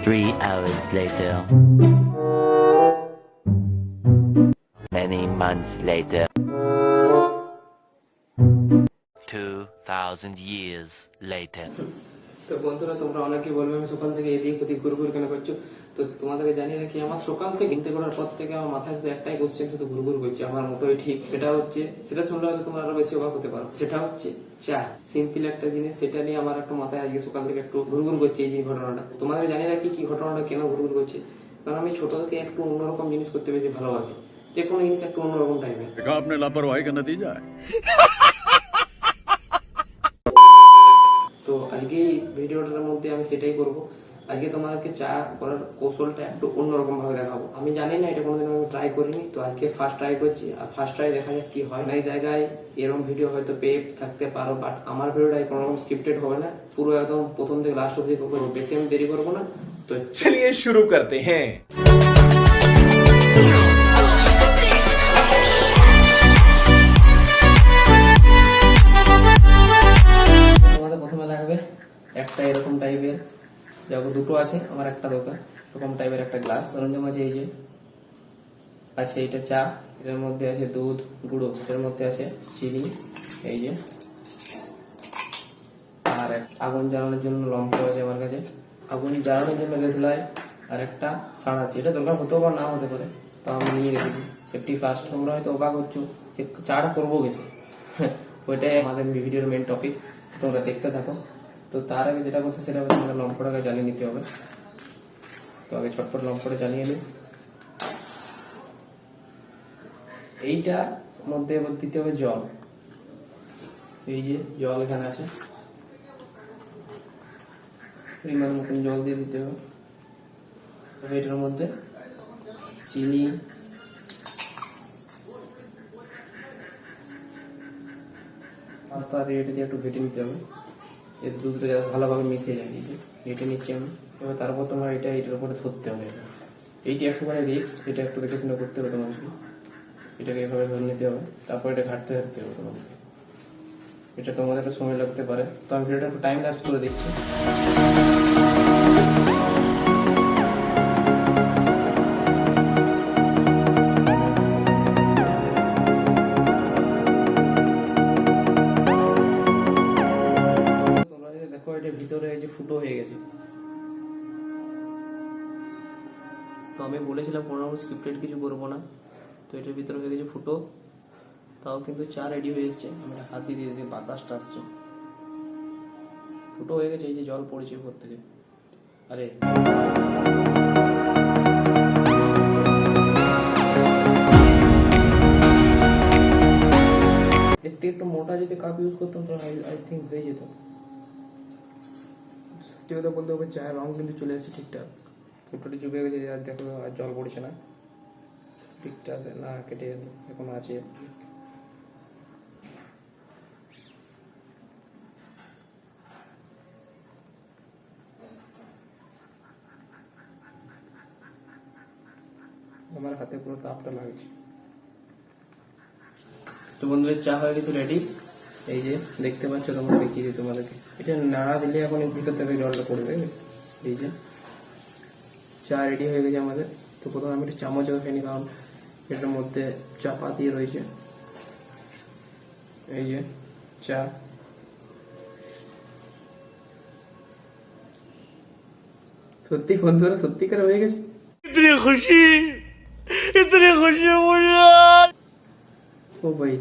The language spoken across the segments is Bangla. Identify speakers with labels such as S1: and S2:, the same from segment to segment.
S1: 3 hours later. Many months later. 2000 years later.
S2: তো বন্ধুরা, তোমরা অনেকে বলবে আমি সকাল থেকে এদিক ওদিক ঘুরঘুর কেন করছো। তো তোমাদেরকে জানিয়ে রাখি, আমার সকাল থেকে ঘুরতে করার পর থেকে আমার মাথায় শুধু একটাই কোশ্চেন, শুধু ঘুরঘুর করছে আমার মতোই ঠিক। সেটা শুনলে হয়তো তোমরা আরো বেশি অবাক হতে পারো। সেটা হচ্ছে চা। সিম্পল একটা জিনিস, সেটা নিয়ে আমার একটু মাথায় আজকে সকাল থেকে একটু ঘুরঘুর করছে এই যে ঘটনাটা। তোমাদের জানিয়ে রাখি কি ঘটনাটা, কেন ঘুরঘুর করছে। কারণ আমি ছোট থেকে একটু অন্যরকম জিনিস করতে বেশি ভালোবাসি। যে কোনো জিনিস একটু অন্যরকম টাইপের।
S3: आपने लापरवाही का नतीजा है।
S2: তো আজকে এই ভিডিওটার মধ্যে আমি সেটাই করব। আজকে তোমাদেরকে চা করার কৌশলটা একটু অন্যরকম ভাবে দেখাবো। আমি জানি না, এটা কোনোদিন আমি ট্রাই করিনি, তো আজকে ফার্স্ট ট্রাই করছি। আর ফার্স্ট ট্রাই দেখা যাক কি হয়। অনেক জায়গায় এরকম ভিডিও হয়তো পেয়ে থাকতে পারো, বাট আমার ভিডিওটা কোনো রকম স্ক্রিপ্টেড হবে না, পুরো একদম প্রথম থেকে লাস্ট অবধি করবো। বেশি আমি দেরি করবো না, তো
S4: चलिए शुरू करते हैं।
S2: তোমাদের প্রথমে লাগবে একটা এরকম টাইপের, যখন দুটো আছে আমার একটা দরকার, এরকম টাইপের একটা গ্লাস সরঞ্জাম আছে। এই যে আছে এটা চা, এটার মধ্যে আছে দুধ গুঁড়ো, এটার মধ্যে আছে চিনি, এই যে। আর আগুন জ্বালানোর জন্য লম্ফ আছে আমার কাছে, আগুন জ্বালানোর জন্য দেশলাই, আর একটা সাড় আছে। এটা দরকার হতেও বা না হতে পারে, তো আমি নিয়ে রেখেছি সেফটি ফার্স্ট। তোমরা হয়তো অবাক হচ্ছ যে চাটা করবো গেছে, ওইটাই আমাদের ভিডিওর মেন টপিক, তোমরা দেখতে থাকো। তো তার আগে যেটা করতে, সেটা হচ্ছে আমাদের লম্ফটাকে জ্বালিয়ে নিতে হবে। তো আগে ছটপট লম্ফটা জ্বালিয়ে নিই। এইটার মধ্যে এবার দিতে হবে জল। এই যে জল এখানে আছে, পরিমাণ মতন জল দিয়ে দিতে হবে। এটার মধ্যে চিনি, এটা দিয়ে একটু ঘেটে নিতে হবে, এর দুধটা যাতে ভালোভাবে মিশে যায়। এই যে ঘেটে নিচ্ছি আমি। এবার তারপর তোমার এটার উপরে ধরতে হবে। এইটি একেবারে রিস্ক, এটা একটু দেখে শুনে করতে হবে তোমাকে। এটাকে এভাবে ধরে নিতে হবে, তারপর এটা ঘাটতে থাকতে হবে তোমাকে। এটা তোমাদের একটু সময় লাগতে পারে, তো আমি ভিডিওটা একটু টাইম ল্যাপস করে দিচ্ছি। তোমরা যদি দেখো, এটা ভিতরে এই যে ফুটো হয়ে গেছে। তো আমি বলেছিলাম কোনো স্ক্রিপ্টেড কিছু করবো না, তো এটার ভিতরে হয়ে গেছে ফুটো। তাও কিন্তু চা রেডি হয়ে এসছে। আমি হাত দিয়ে দিয়ে বাতাসটা আসছে, ফুটো হয়ে গেছে। এই যে জল পড়েছে উপর থেকে। আরে এর থেকে একটু মোটা যদি কাপ ইউজ করতাম তাহলে আই থিঙ্ক হয়ে যেত। সত্যি কথা বলতে হবে, চায়ের রং কিন্তু চলে এসেছে ঠিকঠাক। ফুটোটি চুপে গেছে, আর দেখো আর জল পড়ছে না ঠিকঠাক, না কেটে এখন আছে। আমার হাতে পুরো তাপটা লাগছে। তো বন্ধুদের চা হয়ে গেছে রেডি। এই যে দেখতে পাচ্ছ, তোমরা দেখিয়ে দিই তোমাদেরকে। এটা নাড়া দিলে এখন ভিতর থেকে জলটা পড়বে। এই যে চা রেডি হয়ে গেছে আমাদের। তো প্রথমে আমি একটু চামচ খাইনি, কারণ এটার মধ্যে চা পাতি রয়েছে। এই যে চা, সত্যি বন্ধুরা সত্যিকার হয়ে গেছে। इतनी खुशी मुझे ओ भाई।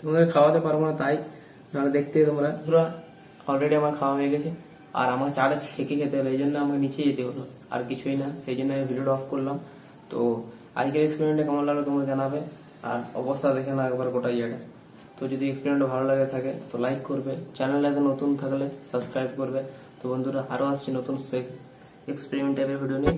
S2: তোমাদের খাওয়াতে পারবো না, তাই নাহলে দেখতে তোমরা পুরো অলরেডি আমার খাওয়া হয়ে গেছে। আর আমার চাটা ছেঁকে খেতে হলো, এই জন্য আমাকে নিচে যেতে হলো, আর কিছুই না। সেই জন্য আমি ভিডিওটা অফ করলাম। তো আজকের এক্সপেরিমেন্টটা কেমন লাগলো তোমরা জানাবে, আর অবস্থা দেখে না একবার গোটা ইয়েটা। তো যদি এক্সপেরিমেন্টটা ভালো লাগে থাকে তো লাইক করবে, চ্যানেলে নতুন থাকলে সাবস্ক্রাইব করবে। তো বন্ধুরা, আরো আসছে নতুন এক্সপেরিমেন্ট টাইপের ভিডিও নিয়ে।